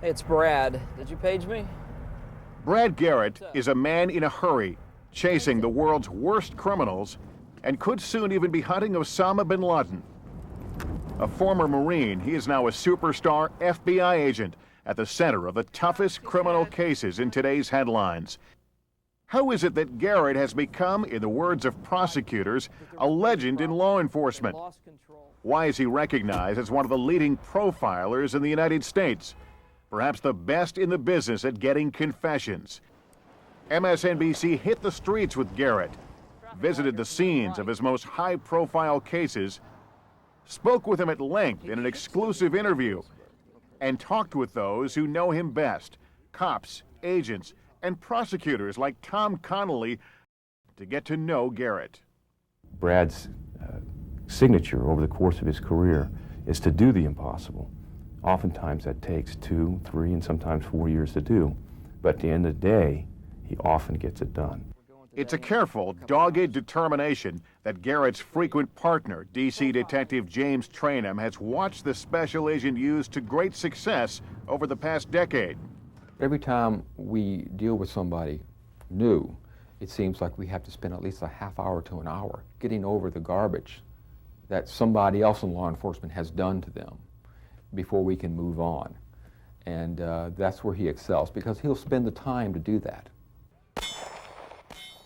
Hey, it's Brad. Did you page me? Brad Garret is a man in a hurry, chasing the world's worst criminals, and could soon even be hunting Osama bin Laden. A former Marine, he is now a superstar FBI agent at the center of the toughest criminal cases in today's headlines. How is it that Garret has become, in the words of prosecutors, a legend in law enforcement? Why is he recognized as one of the leading profilers in the United States? Perhaps the best in the business at getting confessions. MSNBC hit the streets with Garret, visited the scenes of his most high-profile cases, spoke with him at length in an exclusive interview, and talked with those who know him best, cops, agents, and prosecutors like Tom Connolly, to get to know Garret. Brad's signature over the course of his career is to do the impossible. Oftentimes that takes 2, 3, and sometimes 4 years to do, but at the end of the day, he often gets it done. It's a careful, dogged determination that Garrett's frequent partner, D.C. Detective James Trainham, has watched the special agent use to great success over the past decade. Every time we deal with somebody new, it seems like we have to spend at least a half hour to an hour getting over the garbage that somebody else in law enforcement has done to them before we can move on. And that's where he excels, because he'll spend the time to do that.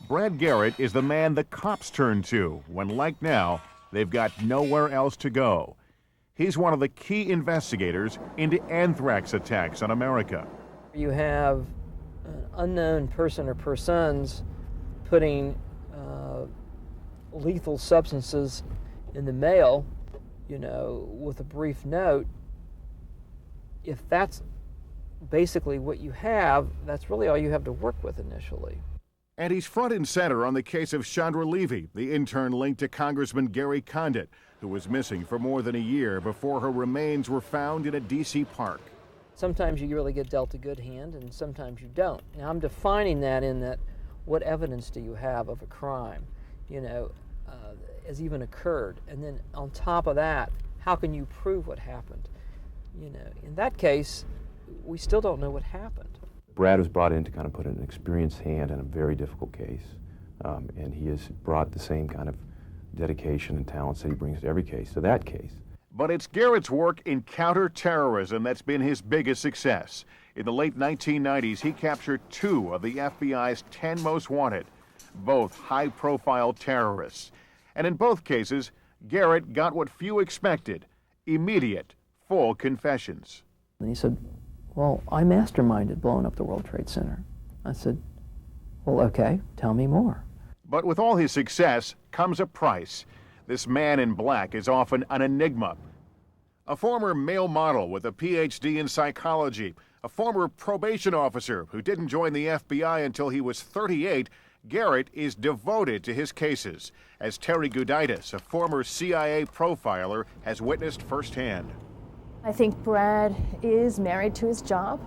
Brad Garret is the man the cops turn to when, like now, they've got nowhere else to go. He's one of the key investigators into anthrax attacks on America. You have an unknown person or persons putting lethal substances in the mail, you know, with a brief note. If that's basically what you have, that's really all you have to work with initially. And he's front and center on the case of Chandra Levy, the intern linked to Congressman Gary Condit, who was missing for more than a year before her remains were found in a D.C. park. Sometimes you really get dealt a good hand, and sometimes you don't. Now, I'm defining that in that, what evidence do you have of a crime, you know, has even occurred? And then on top of that, how can you prove what happened? You know, in that case, we still don't know what happened. Brad was brought in to kind of put an experienced hand in a very difficult case, and he has brought the same kind of dedication and talents that he brings to every case, to that case. But it's Garrett's work in counterterrorism that's been his biggest success. In the late 1990s, he captured 2 of the FBI's 10 most wanted, both high-profile terrorists. And in both cases, Garret got what few expected: immediate, full confessions. And he said, well, I masterminded blowing up the World Trade Center. I said, well, okay, tell me more. But with all his success comes a price. This man in black is often an enigma. A former male model with a PhD in psychology, a former probation officer who didn't join the FBI until he was 38, Garret is devoted to his cases, as Terry Gudaitis, a former CIA profiler, has witnessed firsthand. I think Brad is married to his job.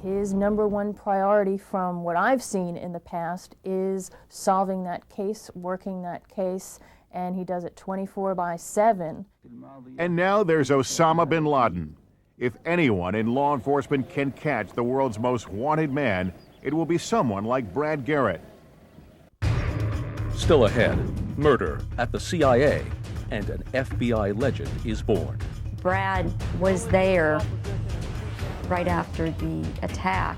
His #1 priority, from what I've seen in the past, is solving that case, working that case, and he does it 24/7. And now there's Osama bin Laden. If anyone in law enforcement can catch the world's most wanted man, it will be someone like Brad Garret. Still ahead, murder at the CIA, and an FBI legend is born. Brad was there right after the attack.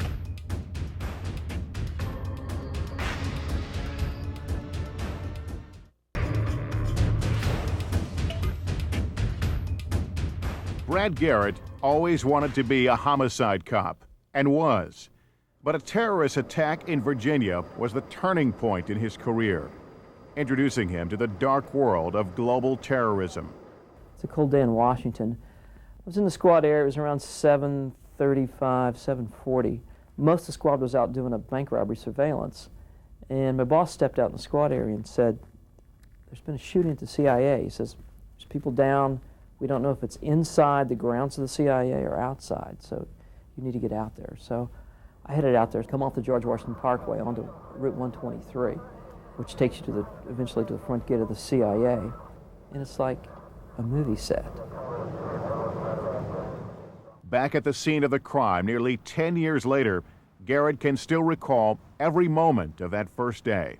Brad Garret always wanted to be a homicide cop, and was. But a terrorist attack in Virginia was the turning point in his career, introducing him to the dark world of global terrorism. It's a cold day in Washington. I was in the squad area. It was around 7:35, 7:40. Most of the squad was out doing a bank robbery surveillance. And my boss stepped out in the squad area and said, there's been a shooting at the CIA. He says, there's people down. We don't know if it's inside the grounds of the CIA or outside, so you need to get out there. So I headed out there, come off the George Washington Parkway onto Route 123, which takes you to eventually to the front gate of the CIA. And it's like a movie set. Back at the scene of the crime nearly 10 years later, Garret can still recall every moment of that first day.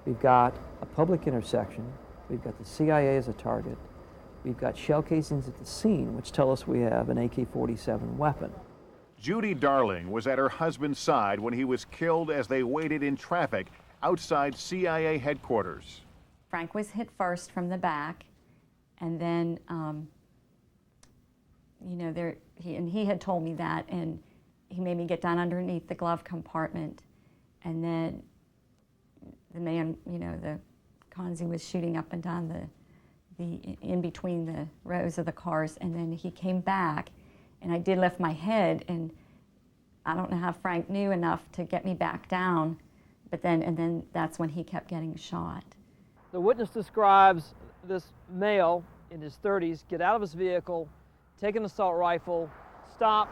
We've got a public intersection. We've got the CIA as a target. We've got shell casings at the scene, which tell us we have an AK-47 weapon. Judy Darling was at her husband's side when he was killed as they waited in traffic outside CIA headquarters. Frank was hit first from the back, and then, you know, he had told me that, and he made me get down underneath the glove compartment, and then the man, you know, the Kansi was shooting up and down in between the rows of the cars, and then he came back, and I did lift my head, and I don't know how Frank knew enough to get me back down, but then that's when he kept getting shot. The witness describes this male in his 30s get out of his vehicle, take an assault rifle, stop,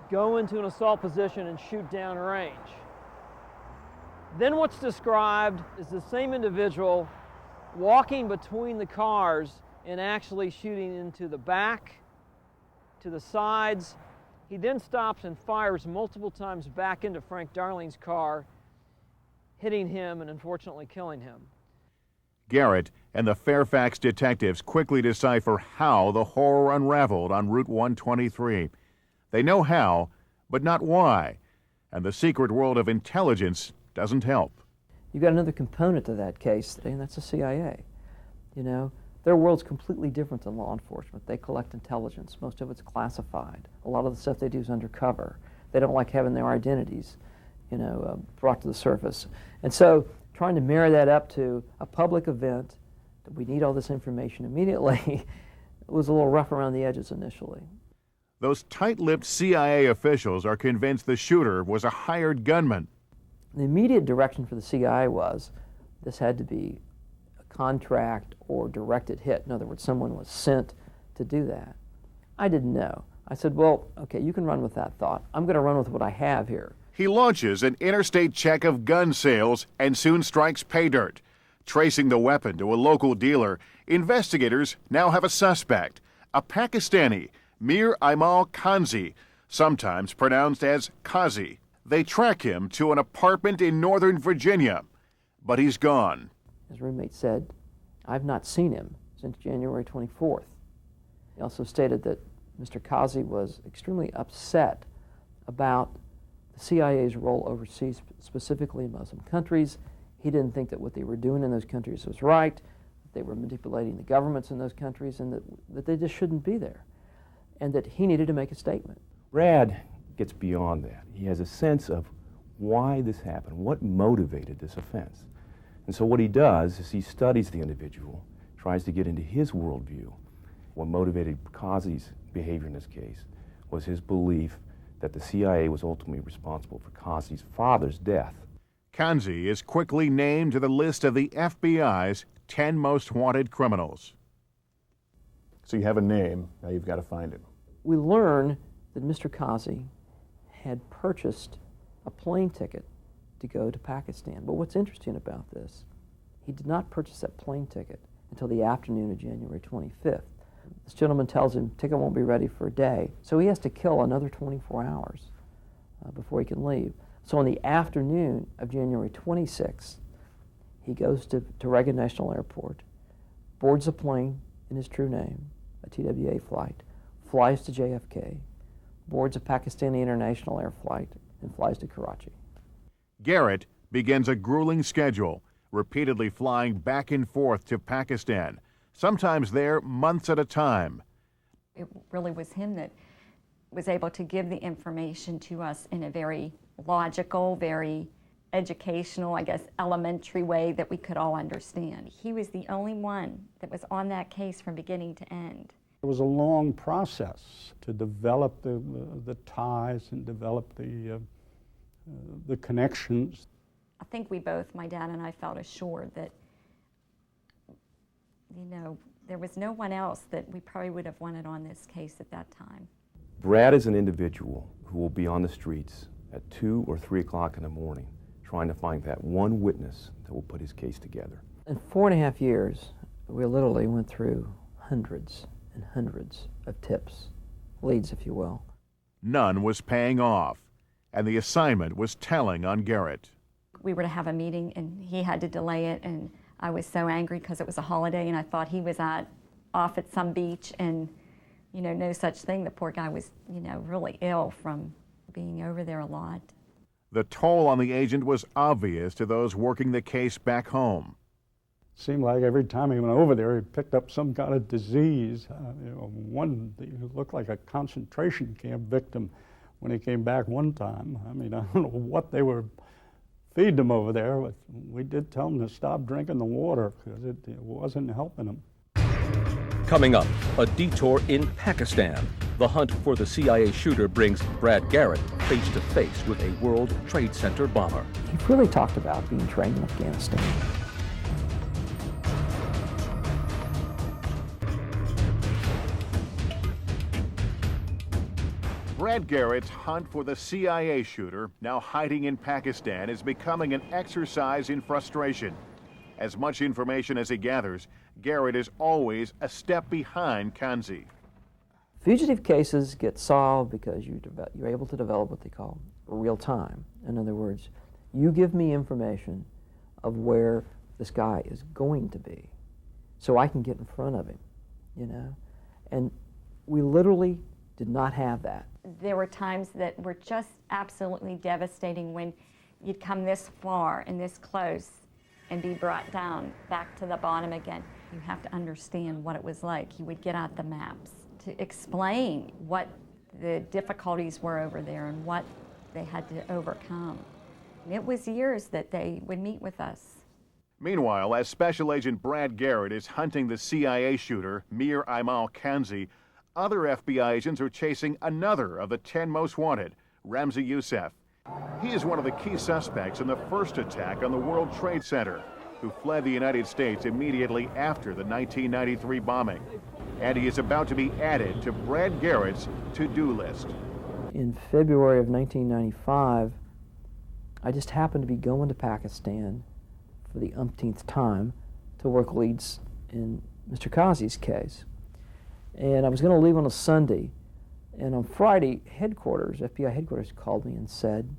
go into an assault position, and shoot down range. Then what's described is the same individual walking between the cars and actually shooting into the back, to the sides. He then stops and fires multiple times back into Frank Darling's car, hitting him and unfortunately killing him. Garret and the Fairfax detectives quickly decipher how the horror unraveled on Route 123. They know how, but not why, and the secret world of intelligence doesn't help. You've got another component to that case, and that's the CIA. You know, their world's completely different than law enforcement. They collect intelligence. Most of it's classified. A lot of the stuff they do is undercover. They don't like having their identities, you know, brought to the surface. And so trying to marry that up to a public event, that we need all this information immediately, was a little rough around the edges initially. Those tight-lipped CIA officials are convinced the shooter was a hired gunman. The immediate direction for the CIA was this had to be a contract or directed hit. In other words, someone was sent to do that. I didn't know. I said, well, okay, you can run with that thought. I'm going to run with what I have here. He launches an interstate check of gun sales and soon strikes pay dirt. Tracing the weapon to a local dealer, investigators now have a suspect, a Pakistani, Mir Aimal Kansi, sometimes pronounced as Kazi. They track him to an apartment in Northern Virginia, but he's gone. His roommate said, I've not seen him since January 24th. He also stated that Mr. Kazi was extremely upset about the CIA's role overseas, specifically in Muslim countries. He didn't think that what they were doing in those countries was right, that they were manipulating the governments in those countries, and that they just shouldn't be there, and that he needed to make a statement. Brad gets beyond that. He has a sense of why this happened, what motivated this offense. And so what he does is he studies the individual, tries to get into his worldview. What motivated Kazi's behavior in this case was his belief that the CIA was ultimately responsible for Kazi's father's death. Kansi is quickly named to the list of the FBI's 10 most wanted criminals. So you have a name, now you've got to find him. We learn that Mr. Kazi had purchased a plane ticket to go to Pakistan. But what's interesting about this, he did not purchase that plane ticket until the afternoon of January 25th. This gentleman tells him ticket won't be ready for a day, so he has to kill another 24 hours before he can leave. So on the afternoon of January 26th, he goes to Reagan National Airport, boards a plane in his true name, a TWA flight, flies to JFK, boards a Pakistani international air flight, and flies to Karachi. Garret begins a grueling schedule, repeatedly flying back and forth to Pakistan, sometimes there months at a time. It really was him that was able to give the information to us in a very logical, very educational, I guess, elementary way that we could all understand. He was the only one that was on that case from beginning to end. It was a long process to develop the ties and develop the connections. I think we both, my dad and I, felt assured that, you know, there was no one else that we probably would have wanted on this case at that time. Brad is an individual who will be on the streets at 2 or 3 o'clock in the morning trying to find that one witness that will put his case together. In 4.5 years, we literally went through hundreds and hundreds of tips, leads if you will. None was paying off, and the assignment was telling on Garret. We were to have a meeting, and he had to delay it, and I was so angry because it was a holiday, and I thought he was off at some beach, and no such thing. The poor guy was, really ill from being over there a lot. The toll on the agent was obvious to those working the case back home. Seemed like every time he went over there, he picked up some kind of disease. One who looked like a concentration camp victim when he came back one time. I mean, I don't know what they were feeding him over there, but we did tell him to stop drinking the water because it wasn't helping him. Coming up, a detour in Pakistan. The hunt for the CIA shooter brings Brad Garret face to face with a World Trade Center bomber. He really talked about being trained in Afghanistan. Brad Garrett's hunt for the CIA shooter, now hiding in Pakistan, is becoming an exercise in frustration. As much information as he gathers, Garret is always a step behind Kansi. Fugitive cases get solved because you're able to develop what they call real time. In other words, you give me information of where this guy is going to be so I can get in front of him, And we literally did not have that. There were times that were just absolutely devastating when you'd come this far and this close and be brought down back to the bottom again. You have to understand what it was like. He would get out the maps to explain what the difficulties were over there and what they had to overcome. And it was years that they would meet with us. Meanwhile, as Special Agent Brad Garret is hunting the CIA shooter, Mir Aimal Kansi, other FBI agents are chasing another of the 10 most wanted, Ramzi Yousef. He is one of the key suspects in the first attack on the World Trade Center, who fled the United States immediately after the 1993 bombing. And he is about to be added to Brad Garrett's to-do list. In February of 1995, I just happened to be going to Pakistan for the umpteenth time to work leads in Mr. Kansi's case. And I was going to leave on a Sunday, and on Friday, FBI headquarters called me and said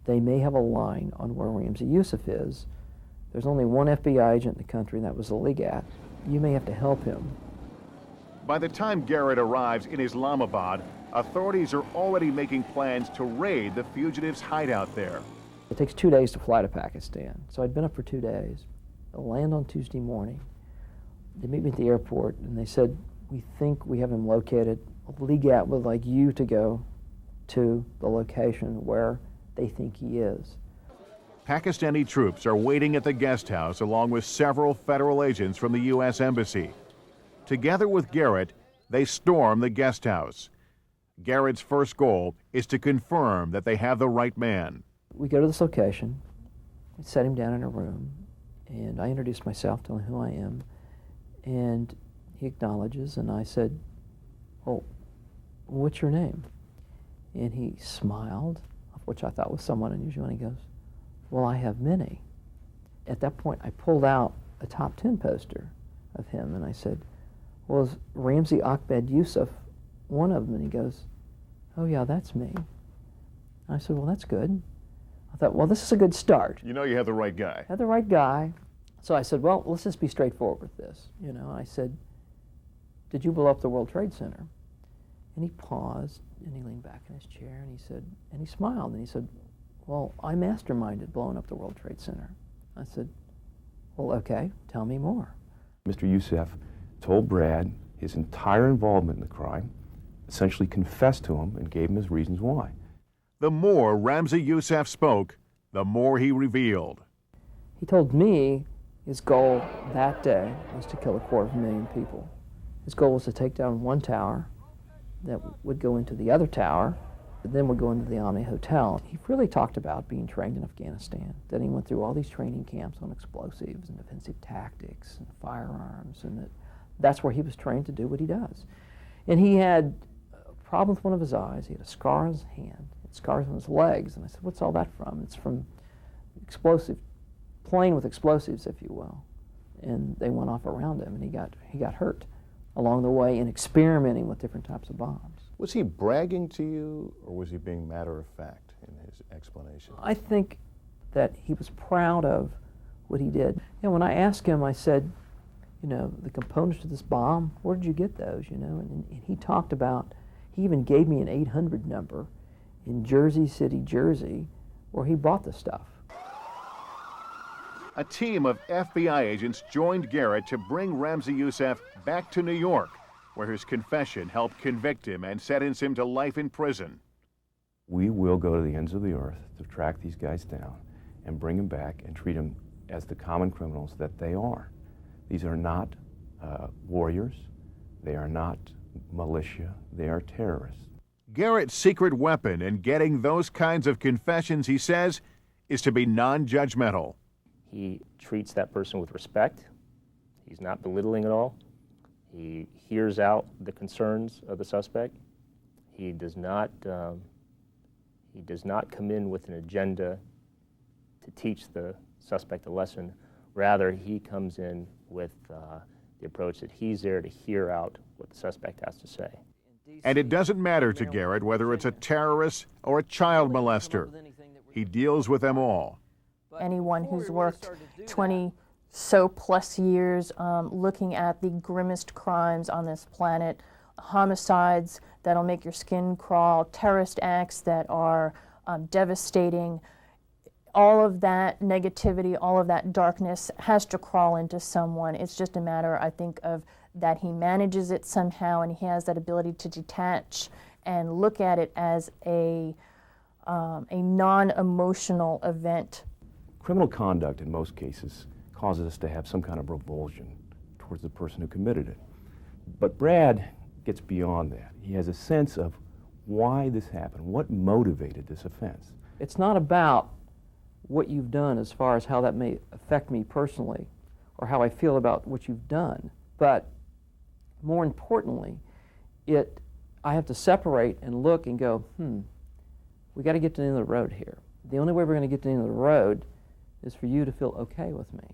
they may have a line on where Ramzi Yousef is. There's only one FBI agent in the country, and that was the Ligat. You may have to help him. By the time Garret arrives in Islamabad, authorities are already making plans to raid the fugitive's hideout there. It takes 2 days to fly to Pakistan, so I'd been up for 2 days. I'll land on Tuesday morning. They meet me at the airport, and they said, we think we have him located. Ligat would like you to go to the location where they think he is. Pakistani troops are waiting at the guest house along with several federal agents from the U.S. Embassy. Together with Garret, they storm the guest house. Garrett's first goal is to confirm that they have the right man. We go to this location, we set him down in a room, and I introduce myself, tell him who I am, and he acknowledges, and I said, "Oh, what's your name?" And he smiled, which I thought was somewhat unusual, and he goes, "Well, I have many." At that point, I pulled out a top 10 poster of him, and I said, "Well, is Ramzi Ahmed Yousef one of them?" And he goes, "Oh yeah, that's me." I said, "Well, that's good." I thought, well, this is a good start. You know you have the right guy. I had the right guy. So I said, well, let's just be straightforward with this. I said, "Did you blow up the World Trade Center?" And he paused, and he leaned back in his chair, and he said, and he smiled, and he said, "Well, I masterminded blowing up the World Trade Center." I said, "Well, okay, tell me more." Mr. Yousef told Brad his entire involvement in the crime, essentially confessed to him and gave him his reasons why. The more Ramzi Yousef spoke, the more he revealed. He told me his goal that day was to kill 250,000 people. His goal was to take down one tower that would go into the other tower, but then would go into the Omni Hotel. He really talked about being trained in Afghanistan, that he went through all these training camps on explosives and defensive tactics and firearms, and that's where he was trained to do what he does. And he had a problem with one of his eyes. He had a scar on his hand, he had scars on his legs, and I said, "What's all that from?" "It's from playing with explosives, if you will." And they went off around him, and he got hurt. along the way and experimenting with different types of bombs. Was he bragging to you, or was he being matter of fact in his explanation? I think that he was proud of what he did. When I asked him, I said, the components to this bomb, where did you get those, And he talked about, he even gave me an 800 number in Jersey City, Jersey, where he bought the stuff. A team of FBI agents joined Garret to bring Ramzi Yousef back to New York, where his confession helped convict him and sentence him to life in prison. We will go to the ends of the earth to track these guys down and bring them back and treat them as the common criminals that they are. These are not warriors. They are not militia. They are terrorists. Garrett's secret weapon in getting those kinds of confessions, he says, is to be non-judgmental. He treats that person with respect. He's not belittling at all. He hears out the concerns of the suspect. He does not come in with an agenda to teach the suspect a lesson. Rather, he comes in with the approach that he's there to hear out what the suspect has to say. And it doesn't matter to Garret whether it's a terrorist or a child molester. He deals with them all. Anyone who's worked 20+ years looking at the grimmest crimes on this planet, homicides that'll make your skin crawl, terrorist acts that are devastating, all of that negativity, all of that darkness has to crawl into someone. It's just a matter, I think, of that he manages it somehow, and he has that ability to detach and look at it as a non-emotional event. Criminal conduct, in most cases, causes us to have some kind of revulsion towards the person who committed it. But Brad gets beyond that. He has a sense of why this happened, what motivated this offense. It's not about what you've done as far as how that may affect me personally or how I feel about what you've done, but more importantly, I have to separate and look and go, we got to get to the end of the road here. The only way we're going to get to the end of the road is for you to feel okay with me.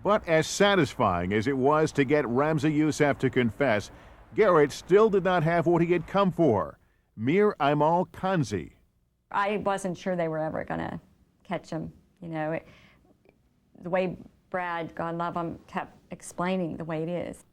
But as satisfying as it was to get Ramzi Yousef to confess, Garret still did not have what he had come for, Mir Aimal Kansi. I wasn't sure they were ever going to catch him. The way Brad, God love him, kept explaining the way it is.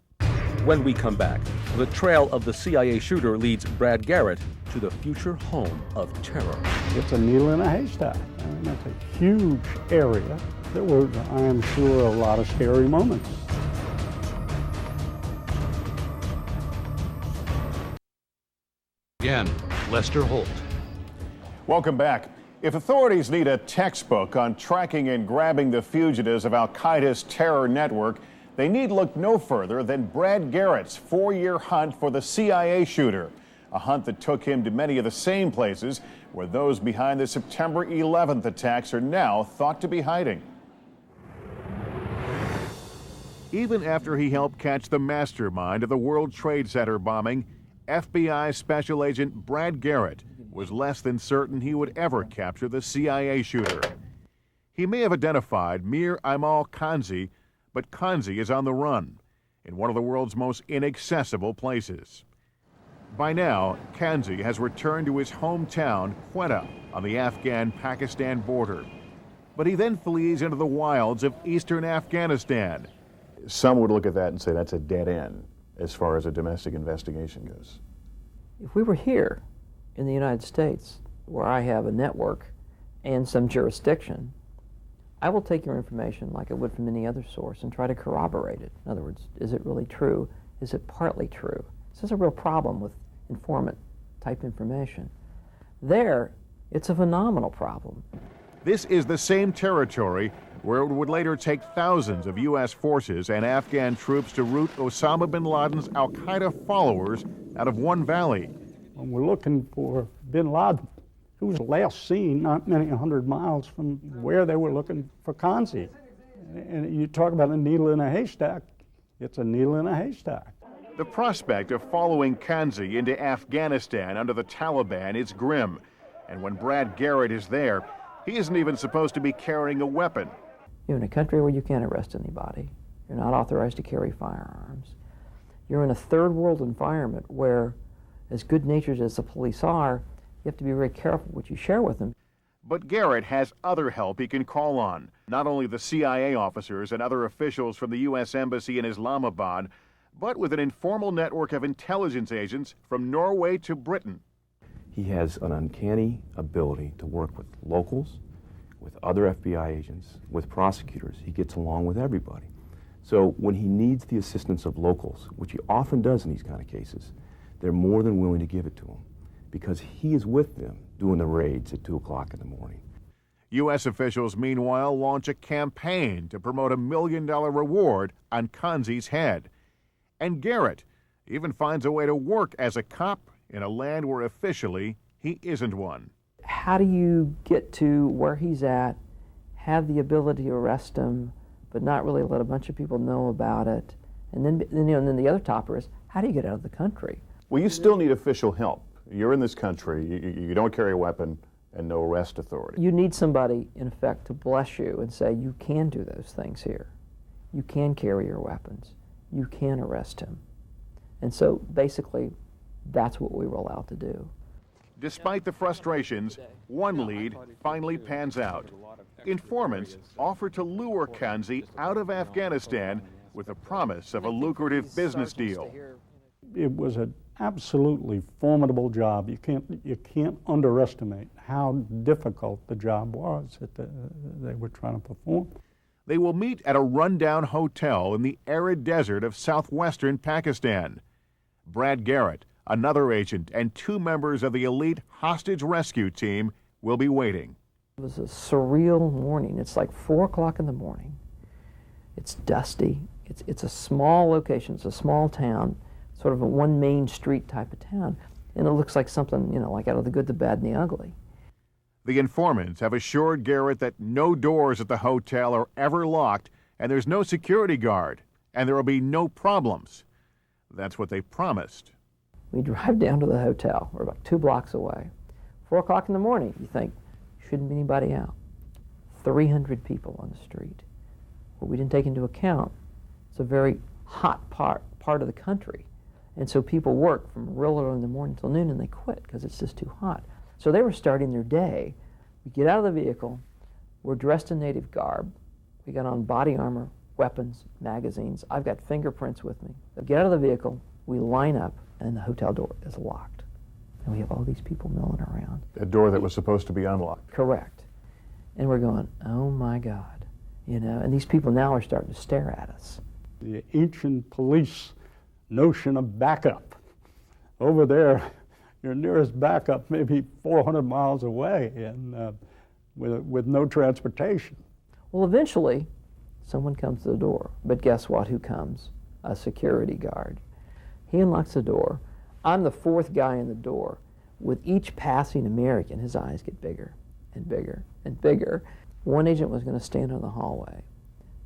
When we come back, the trail of the CIA shooter leads Brad Garret to the future home of terror. It's a needle in a haystack. I mean, that's a huge area. There were, I am sure, a lot of scary moments. Again, Lester Holt. Welcome back. If authorities need a textbook on tracking and grabbing the fugitives of al-Qaeda's terror network, they need look no further than Brad Garrett's 4-year hunt for the CIA shooter, a hunt that took him to many of the same places where those behind the September 11th attacks are now thought to be hiding. Even after he helped catch the mastermind of the World Trade Center bombing, FBI Special Agent Brad Garret was less than certain he would ever capture the CIA shooter. He may have identified Mir Aimal Kansi, but Kansi is on the run in one of the world's most inaccessible places. By now, Kansi has returned to his hometown, Quetta, on the Afghan-Pakistan border. But he then flees into the wilds of eastern Afghanistan. Some would look at that and say that's a dead end as far as a domestic investigation goes. If we were here in the United States, where I have a network and some jurisdiction, I will take your information like I would from any other source and try to corroborate it. In other words, is it really true? Is it partly true? This is a real problem with informant-type information. There, it's a phenomenal problem. This is the same territory where it would later take thousands of U.S. forces and Afghan troops to root Osama bin Laden's al-Qaeda followers out of one valley. When we're looking for bin Laden, who was last seen not many 100 miles from where they were looking for Kansi. And you talk about a needle in a haystack, it's a needle in a haystack. The prospect of following Kansi into Afghanistan under the Taliban is grim. And when Brad Garret is there, he isn't even supposed to be carrying a weapon. You're in a country where you can't arrest anybody. You're not authorized to carry firearms. You're in a third world environment where, as good-natured as the police are, you have to be very careful what you share with them. But Garret has other help he can call on. Not only the CIA officers and other officials from the U.S. Embassy in Islamabad, but with an informal network of intelligence agents from Norway to Britain. He has an uncanny ability to work with locals, with other FBI agents, with prosecutors. He gets along with everybody. So when he needs the assistance of locals, which he often does in these kind of cases, they're more than willing to give it to him because he is with them doing the raids at 2 o'clock in the morning. U.S. officials, meanwhile, launch a campaign to promote $1 million reward on Kansi's head. And Garret even finds a way to work as a cop in a land where officially he isn't one. How do you get to where he's at, have the ability to arrest him, but not really let a bunch of people know about it? And then the other topper is, how do you get out of the country? Well, you still need official help. You're in this country, you don't carry a weapon, and no arrest authority. You need somebody, in effect, to bless you and say, you can do those things here. You can carry your weapons. You can arrest him. And so, basically, that's what we were allowed to do. Despite the frustrations, one lead finally pans out. Informants offer to lure Kansi out of Afghanistan with a promise of a lucrative business deal. It was an absolutely formidable job. You can't underestimate how difficult the job was that they were trying to perform. They will meet at a rundown hotel in the arid desert of southwestern Pakistan. Brad Garret, another agent, and 2 members of the elite hostage rescue team will be waiting. It was a surreal morning. It's like 4 o'clock in the morning. It's dusty. It's a small location. It's a small town, sort of a one main street type of town. And it looks like something, like out of The Good, the Bad, and the Ugly. The informants have assured Garret that no doors at the hotel are ever locked, and there's no security guard, and there will be no problems. That's what they promised. We drive down to the hotel. We're about 2 blocks away. 4 o'clock in the morning, you think, shouldn't be anybody out. 300 people on the street. What we didn't take into account, it's a very hot part of the country. And so people work from real early in the morning till noon and they quit because it's just too hot. So they were starting their day. We get out of the vehicle, we're dressed in native garb, we got on body armor, weapons, magazines. I've got fingerprints with me. We get out of the vehicle, we line up, and the hotel door is locked. And we have all these people milling around. A door that was supposed to be unlocked. Correct. And we're going, oh my God. And these people now are starting to stare at us. The ancient police notion of backup. Over there, your nearest backup may be 400 miles away and with no transportation. Well, eventually, someone comes to the door. But guess what? Who comes? A security guard. He unlocks the door. I'm the 4th guy in the door. With each passing American, his eyes get bigger and bigger and bigger. One agent was going to stand in the hallway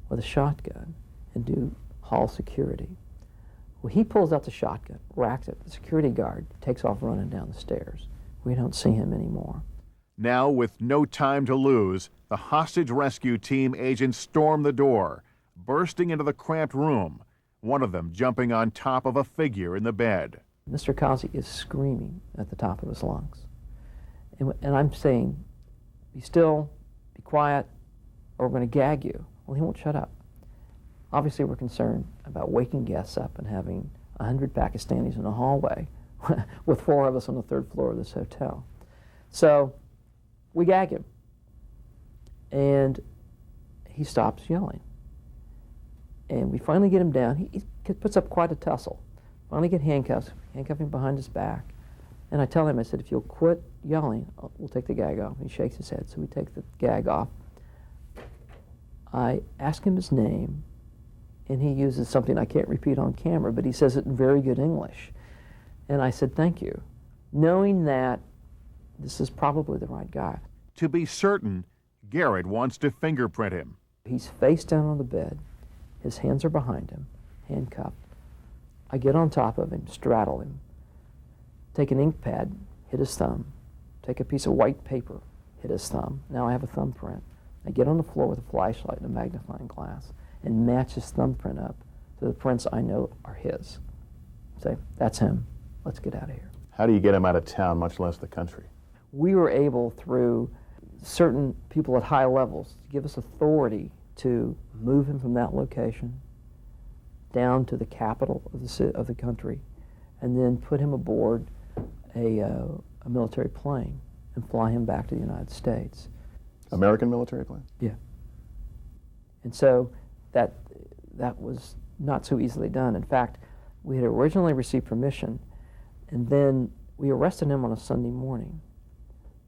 with a shotgun and do hall security. Well, he pulls out the shotgun, racks it. The security guard takes off running down the stairs. We don't see him anymore. Now, with no time to lose, the hostage rescue team agents storm the door, bursting into the cramped room, one of them jumping on top of a figure in the bed. Mr. Kansi is screaming at the top of his lungs. And I'm saying, be still, be quiet, or we're going to gag you. Well, he won't shut up. Obviously, we're concerned about waking guests up and having 100 Pakistanis in a hallway with 4 of us on the 3rd floor of this hotel. So we gag him. And he stops yelling. And we finally get him down. He puts up quite a tussle. Finally get handcuffs, handcuff him behind his back. And I tell him, I said, if you'll quit yelling, we'll take the gag off. He shakes his head, so we take the gag off. I ask him his name, and he uses something I can't repeat on camera, but he says it in very good English. And I said, thank you, knowing that this is probably the right guy. To be certain, Garret wants to fingerprint him. He's face down on the bed. His hands are behind him, handcuffed. I get on top of him, straddle him, take an ink pad, hit his thumb, take a piece of white paper, hit his thumb. Now I have a thumbprint. I get on the floor with a flashlight and a magnifying glass and match his thumbprint up to the prints I know are his. say, that's him, let's get out of here. How do you get him out of town, much less the country? We were able, through certain people at high levels, to give us authority to move him from that location down to the capital of the country, and then put him aboard a military plane and fly him back to the United States. American military plane? Yeah. And so that was not so easily done. In fact, we had originally received permission, and then we arrested him on a Sunday morning.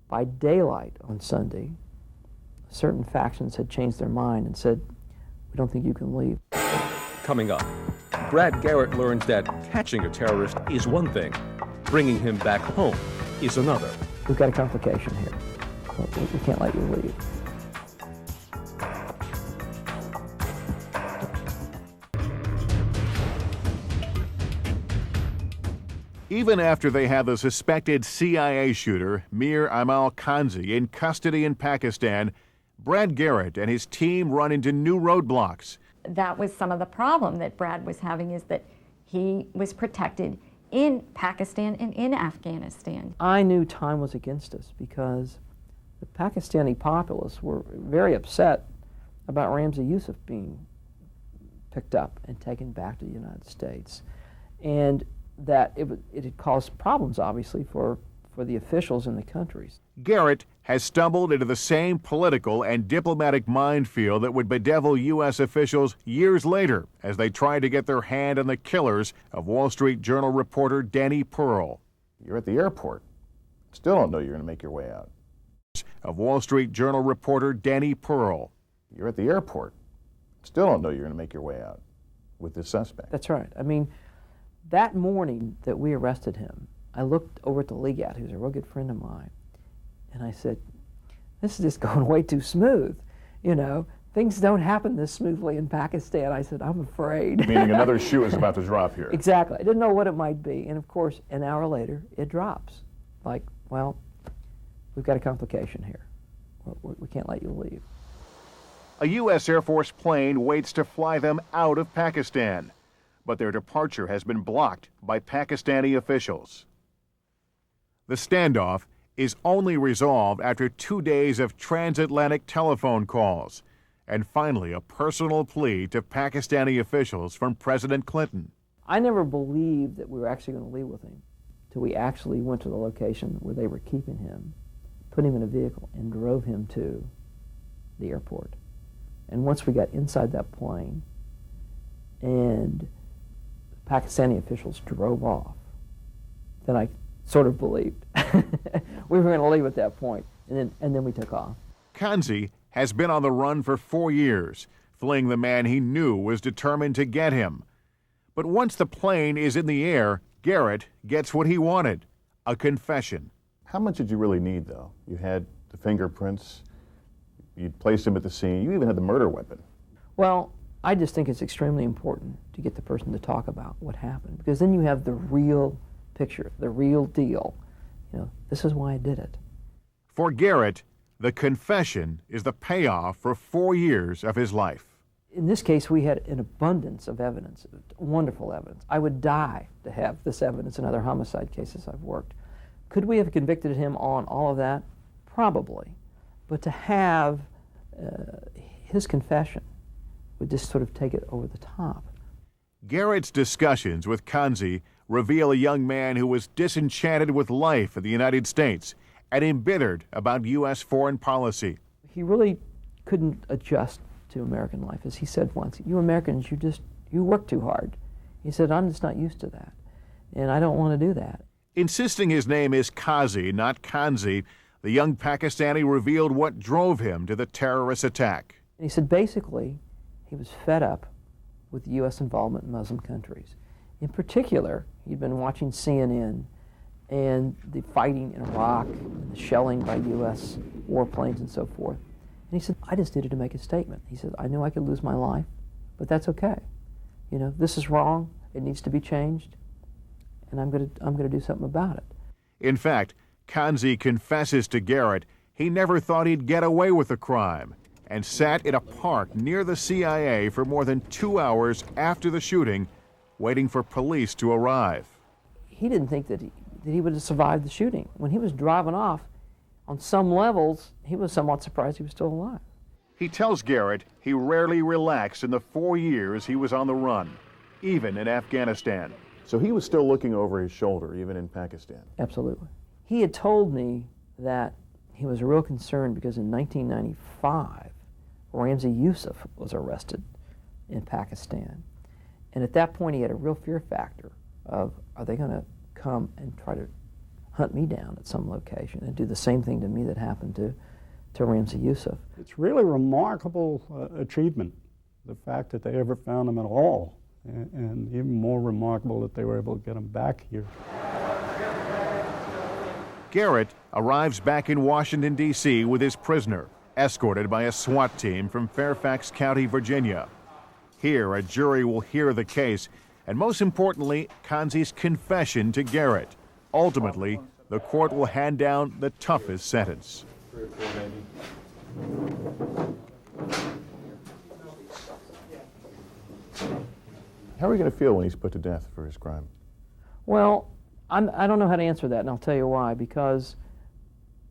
By daylight on Sunday, certain factions had changed their mind and said, we don't think you can leave. Coming up, Brad Garret learns that catching a terrorist is one thing, bringing him back home is another. We've got a complication here. We can't let you leave. Even after they have the suspected CIA shooter, Mir Amal Kansi, in custody in Pakistan, Brad Garret and his team run into new roadblocks. That was some of the problem that Brad was having, is that he was protected in Pakistan and in Afghanistan. I knew time was against us because the Pakistani populace were very upset about Ramzi Yousef being picked up and taken back to the United States. And that it had caused problems, obviously, for the officials in the countries. Garret has stumbled into the same political and diplomatic minefield that would bedevil U.S. officials years later as they tried to get their hand on the killers of Wall Street Journal reporter Danny Pearl. You're at the airport. Still don't know you're going to make your way out. Of Wall Street Journal reporter Danny Pearl. You're at the airport. Still don't know you're going to make your way out with this suspect. That's right. I mean, that morning that we arrested him, I looked over at the Legat, who's a real good friend of mine, and I said, this is just going way too smooth. You know, things don't happen this smoothly in Pakistan. I said, I'm afraid. Meaning another shoe is about to drop here. Exactly. I didn't know what it might be. And of course, an hour later, it drops. Like, well, we've got a complication here. We can't let you leave. A U.S. Air Force plane waits to fly them out of Pakistan, but their departure has been blocked by Pakistani officials. The standoff is only resolved after 2 days of transatlantic telephone calls, and finally a personal plea to Pakistani officials from President Clinton. I never believed that we were actually going to leave with him till we actually went to the location where they were keeping him, put him in a vehicle, and drove him to the airport. And once we got inside that plane and Pakistani officials drove off, then I sort of believed we were going to leave at that point, and then we took off. Kansi has been on the run for 4 years, fleeing the man he knew was determined to get him. But once the plane is in the air, Garret gets what he wanted, a confession. How much did you really need, though? You had the fingerprints, you placed him at the scene, you even had the murder weapon. Well, I just think it's extremely important to get the person to talk about what happened, because then you have the real picture, the real deal. You know, this is why I did it. For Garret, the confession is the payoff for 4 years of his life. In this case, we had an abundance of evidence, wonderful evidence. I would die to have this evidence in other homicide cases I've worked. Could we have convicted him on all of that? Probably. But to have his confession would just sort of take it over the top. Garrett's discussions with Kansi reveal a young man who was disenchanted with life in the United States and embittered about U.S. foreign policy. He really couldn't adjust to American life. As he said once, you Americans, you work too hard. He said, I'm just not used to that, and I don't want to do that. Insisting his name is Kazi, not Kansi, the young Pakistani revealed what drove him to the terrorist attack. And he said basically he was fed up with U.S. involvement in Muslim countries. In particular, he'd been watching CNN and the fighting in Iraq and the shelling by U.S. warplanes and so forth. And he said, I just needed to make a statement. He said, I knew I could lose my life, but that's okay. You know, this is wrong. It needs to be changed, and I'm going to do something about it. In fact, Kansi confesses to Garret he never thought he'd get away with the crime and sat in a park near the CIA for more than 2 hours after the shooting, waiting for police to arrive. He didn't think that he would have survived the shooting. When he was driving off, on some levels, he was somewhat surprised he was still alive. He tells Garret he rarely relaxed in the 4 years he was on the run, even in Afghanistan. So he was still looking over his shoulder, even in Pakistan? Absolutely. He had told me that he was real concerned because in 1995, Ramzi Yousef was arrested in Pakistan. And at that point, he had a real fear factor of, are they going to come and try to hunt me down at some location and do the same thing to me that happened to Ramzi Yousef? It's really remarkable achievement, the fact that they ever found him at all, and even more remarkable that they were able to get him back here. Garret arrives back in Washington, D.C. with his prisoner, escorted by a SWAT team from Fairfax County, Virginia. Here, a jury will hear the case, and most importantly, Kansi's confession to Garret. Ultimately, the court will hand down the toughest sentence. How are you going to feel when he's put to death for his crime? Well, I don't know how to answer that, and I'll tell you why. Because,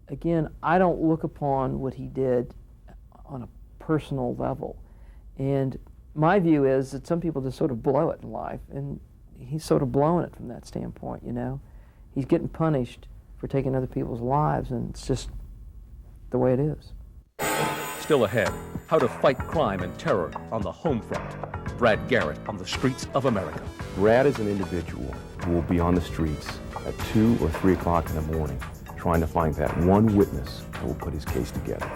again, I don't look upon what he did on a personal level. And my view is that some people just sort of blow it in life, and he's sort of blowing it from that standpoint, you know. He's getting punished for taking other people's lives, and it's just the way it is. Still ahead, how to fight crime and terror on the home front. Brad Garret on the streets of America. Brad is an individual who will be on the streets at 2 or 3 o'clock in the morning trying to find that one witness that will put his case together.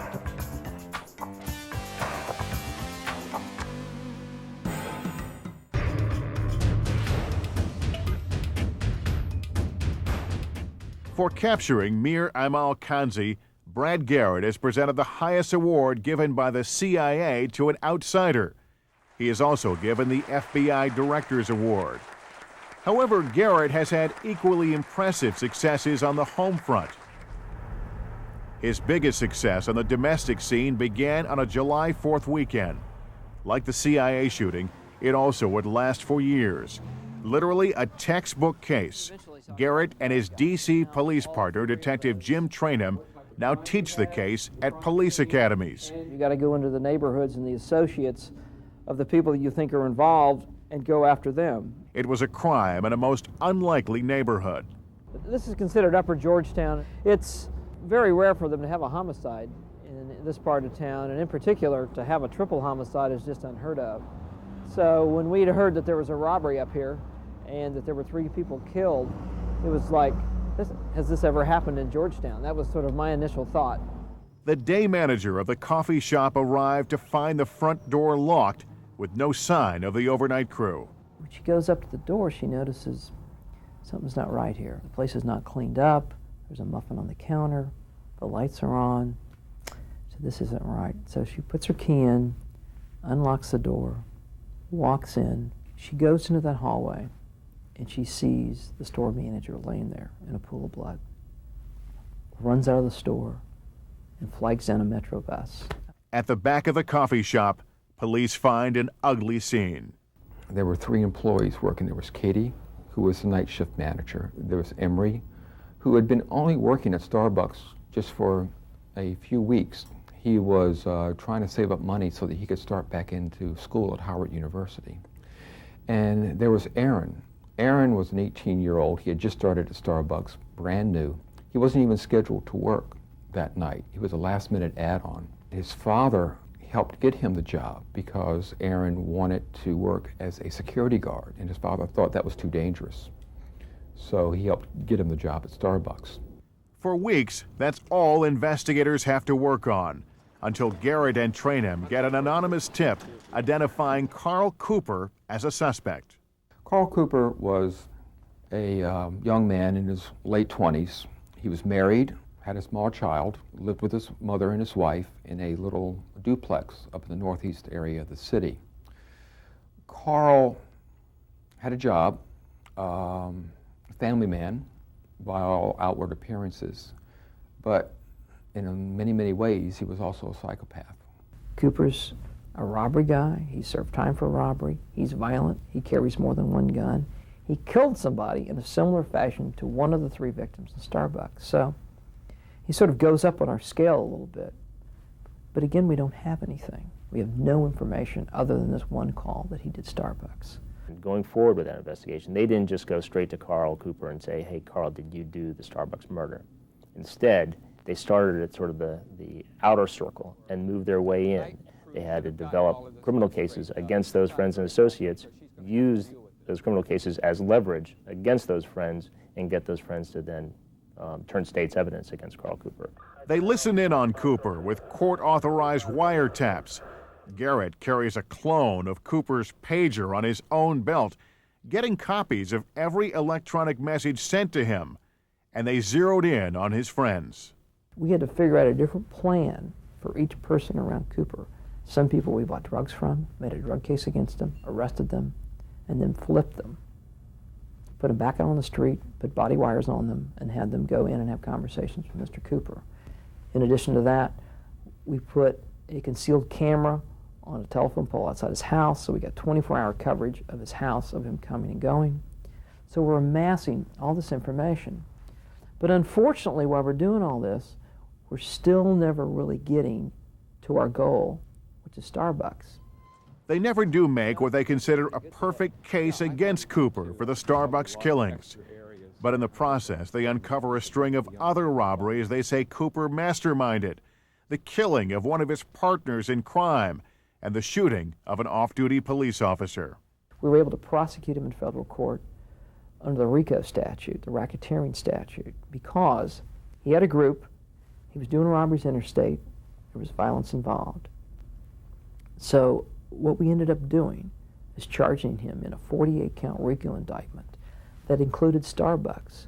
For capturing Mir Amal Kansi, Brad Garret has presented the highest award given by the CIA to an outsider. He is also given the FBI Director's Award. However, Garret has had equally impressive successes on the home front. His biggest success on the domestic scene began on a July 4th weekend. Like the CIA shooting, it also would last for years. Literally a textbook case. Garret and his D.C. police partner, Detective Jim Trainham, now teach the case at police academies. You got to go into the neighborhoods and the associates of the people that you think are involved and go after them. It was a crime in a most unlikely neighborhood. This is considered Upper Georgetown. It's very rare for them to have a homicide in this part of town, and in particular, to have a triple homicide is just unheard of. So when we'd heard that there was a robbery up here and that there were 3 people killed, it was like, has this ever happened in Georgetown? That was sort of my initial thought. The day manager of the coffee shop arrived to find the front door locked with no sign of the overnight crew. When she goes up to the door, she notices something's not right here. The place is not cleaned up. There's a muffin on the counter. The lights are on. So this isn't right. So she puts her key in, unlocks the door, walks in. She goes into that hallway, and she sees the store manager laying there in a pool of blood. Runs out of the store and flags down a Metro bus. At the back of the coffee shop, police find an ugly scene. There were 3 employees working. There was Katie, who was the night shift manager. There was Emery, who had been only working at Starbucks just for a few weeks. He was trying to save up money so that he could start back into school at Howard University. And there was Aaron. Aaron was an 18-year-old. He had just started at Starbucks, brand new. He wasn't even scheduled to work that night. He was a last-minute add-on. His father helped get him the job because Aaron wanted to work as a security guard, and his father thought that was too dangerous. So he helped get him the job at Starbucks. For weeks, that's all investigators have to work on, until Garret and Trainham get an anonymous tip identifying Carl Cooper as a suspect. Carl Cooper was a young man in his late 20s. He was married, had a small child, lived with his mother and his wife in a little duplex up in the northeast area of the city. Carl had a job, family man by all outward appearances, but in many, many ways he was also a psychopath. Cooper's a robbery guy. He served time for robbery. He's violent. He carries more than one gun. He killed somebody in a similar fashion to one of the 3 victims in Starbucks. So he sort of goes up on our scale a little bit. But again, we don't have anything. We have no information other than this one call that he did Starbucks. Going forward with that investigation, they didn't just go straight to Carl Cooper and say, hey, Carl, did you do the Starbucks murder? Instead, they started at sort of the outer circle and moved their way in. They had to develop criminal cases against those friends and associates, use those criminal cases as leverage against those friends, and get those friends to then turn state's evidence against Carl Cooper. They listen in on Cooper with court-authorized wiretaps. Garret carries a clone of Cooper's pager on his own belt, getting copies of every electronic message sent to him, and they zeroed in on his friends. We had to figure out a different plan for each person around Cooper. Some people we bought drugs from, made a drug case against them, arrested them, and then flipped them. Put them back out on the street, put body wires on them, and had them go in and have conversations with Mr. Cooper. In addition to that, we put a concealed camera on a telephone pole outside his house, so we got 24-hour coverage of his house, of him coming and going. So we're amassing all this information. But unfortunately, while we're doing all this, we're still never really getting to our goal, which is Starbucks. They never do make what they consider a perfect case against Cooper for the Starbucks killings. But in the process, they uncover a string of other robberies they say Cooper masterminded, the killing of one of his partners in crime, and the shooting of an off-duty police officer. We were able to prosecute him in federal court under the RICO statute, the racketeering statute, because he had a group, he was doing robberies interstate, there was violence involved. So what we ended up doing is charging him in a 48-count RICO indictment that included Starbucks.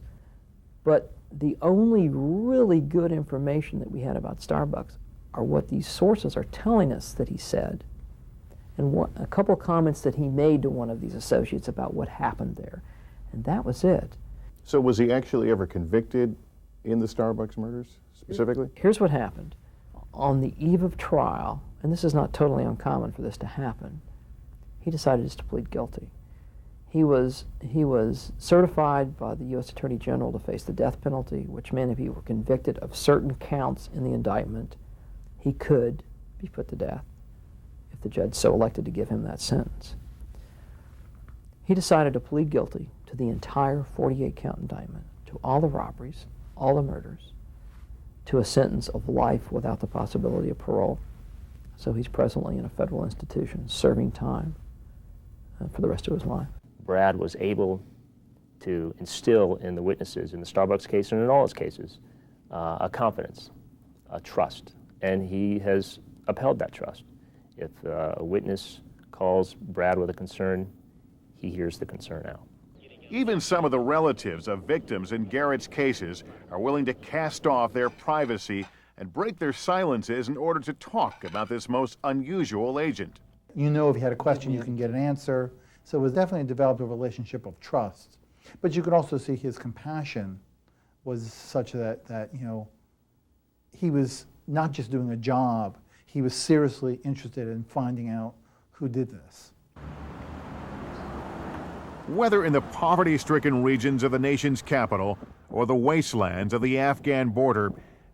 But the only really good information that we had about Starbucks are what these sources are telling us that he said, and a couple of comments that he made to one of these associates about what happened there. And that was it. So was he actually ever convicted in the Starbucks murders specifically? Here's what happened. On the eve of trial, and this is not totally uncommon for this to happen, he decided just to plead guilty. He was certified by the U.S. Attorney General to face the death penalty, which meant if he were convicted of certain counts in the indictment, he could be put to death if the judge so elected to give him that sentence. He decided to plead guilty to the entire 48-count indictment, to all the robberies, all the murders, to a sentence of life without the possibility of parole. So he's presently in a federal institution serving time for the rest of his life. Brad was able to instill in the witnesses in the Starbucks case and in all his cases a confidence, a trust, and he has upheld that trust. If a witness calls Brad with a concern, he hears the concern out. Even some of the relatives of victims in Garret's cases are willing to cast off their privacy and break their silences in order to talk about this most unusual agent. You know, if you had a question, you can get an answer. So it was definitely developed a relationship of trust. But you could also see his compassion was such that you know, he was not just doing a job, he was seriously interested in finding out who did this. Whether in the poverty-stricken regions of the nation's capital or the wastelands of the Afghan border,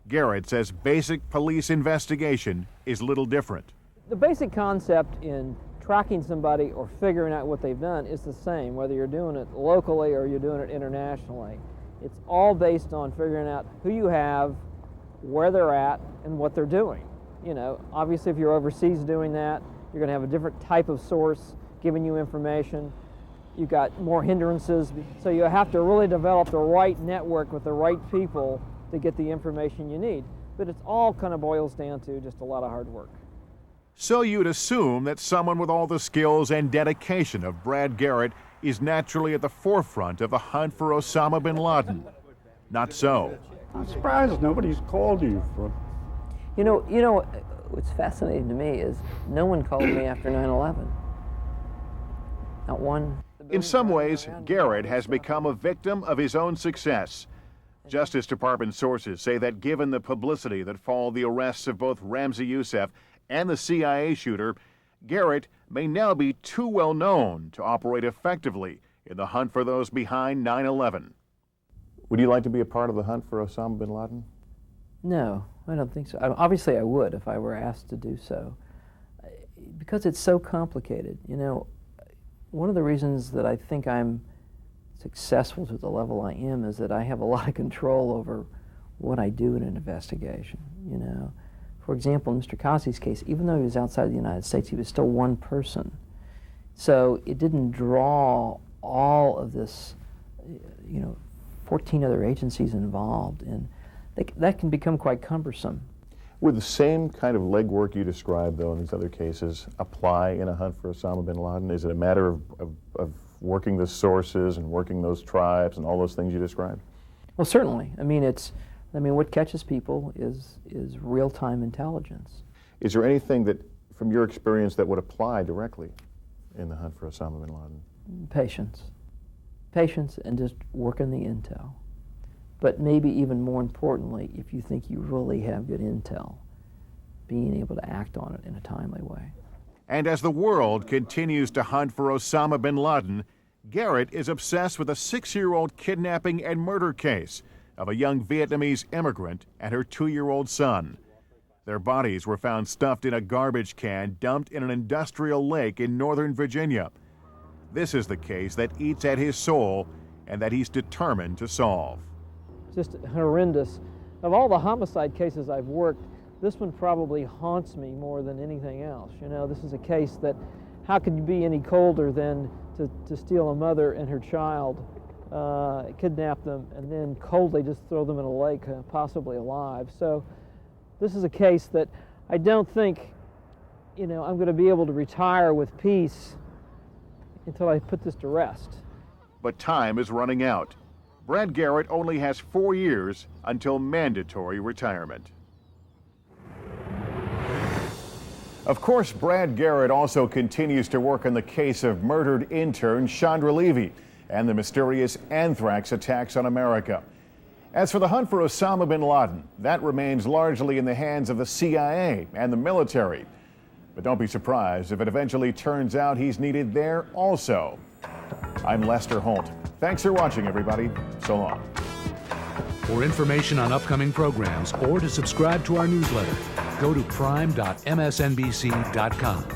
Garret says basic police investigation is little different. The basic concept in tracking somebody or figuring out what they've done is the same, whether you're doing it locally or you're doing it internationally. It's all based on figuring out who you have, where they're at, and what they're doing. You know, obviously if you're overseas doing that, you're going to have a different type of source giving you information. You've got more hindrances, so you have to really develop the right network with the right people to get the information you need. But it all kind of boils down to just a lot of hard work. So you'd assume that someone with all the skills and dedication of Brad Garret is naturally at the forefront of the hunt for Osama bin Laden. Not so. I'm surprised nobody's called you for. You know, what's fascinating to me is no one called me after 9/11. Not one. In some ways, Garret has become a victim of his own success. Justice Department sources say that given the publicity that followed the arrests of both Ramzi Yousef and the CIA shooter, Garret may now be too well known to operate effectively in the hunt for those behind 9/11. Would you like to be a part of the hunt for Osama bin Laden? No, I don't think so. Obviously, I would if I were asked to do so, because it's so complicated. You know, one of the reasons that I think I'm successful to the level I am is that I have a lot of control over what I do in an investigation. You know, for example, in Mr. Kansi's case, even though he was outside the United States, he was still one person. So it didn't draw all of this, 14 other agencies involved, and that can become quite cumbersome. Would the same kind of legwork you described, though, in these other cases apply in a hunt for Osama bin Laden? Is it a matter of working the sources and working those tribes and all those things you described? Well, certainly. I mean, what catches people is real-time intelligence. Is there anything that, from your experience, that would apply directly in the hunt for Osama bin Laden? Patience. Patience and just working the intel. But maybe even more importantly, if you think you really have good intel, being able to act on it in a timely way. And as the world continues to hunt for Osama bin Laden, Garret is obsessed with a 6-year-old kidnapping and murder case of a young Vietnamese immigrant and her 2-year-old son. Their bodies were found stuffed in a garbage can dumped in an industrial lake in Northern Virginia. This is the case that eats at his soul and that he's determined to solve. Just horrendous. Of all the homicide cases I've worked, this one probably haunts me more than anything else. You know, this is a case that, how could you be any colder than to steal a mother and her child, kidnap them, and then coldly just throw them in a lake, possibly alive. So this is a case that I don't think, I'm going to be able to retire with peace until I put this to rest. But time is running out. Brad Garret only has 4 years until mandatory retirement. Of course, Brad Garret also continues to work on the case of murdered intern Chandra Levy and the mysterious anthrax attacks on America. As for the hunt for Osama bin Laden, that remains largely in the hands of the CIA and the military. But don't be surprised if it eventually turns out he's needed there also. I'm Lester Holt. Thanks for watching, everybody. So long. For information on upcoming programs or to subscribe to our newsletter, go to prime.msnbc.com.